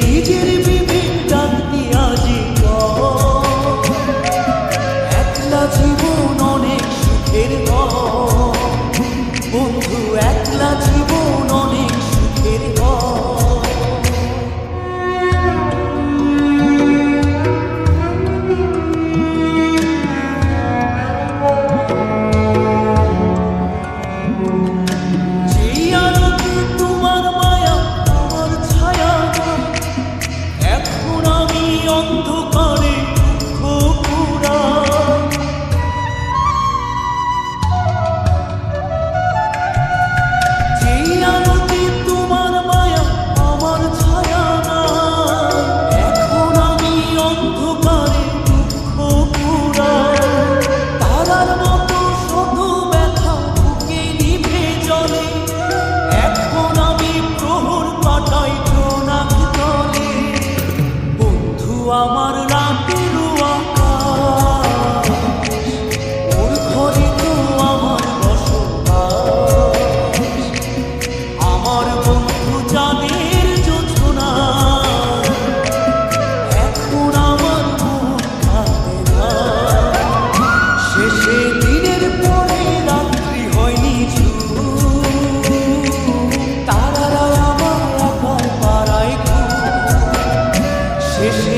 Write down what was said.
নিজের বিবেক ডাকতে আজি একলা জীবন অনেক সুখের বন্ধু, একলা জীবন অনেক সুখের অন্ধকারে পুরা যেই আলোতে তোমার মায়া আমার ছায়া না, এখন আমি অন্ধকারে দুঃখ পুরা তারার মতো শত ব্যথা বুকে নিভে জলে, এখন আমি প্রহর কাটাই জোনাক তলে। বন্ধু আমার রাতের আকাশ, ওর ঘরে তো আমার বসবাস, আমার বন্ধু চাঁদের জোছনা, এখন আমার মন কাঁদে না। শেষে দিনের পরে রাত্রি হয়নি তারারা আমার একার পাড়ায় শেষে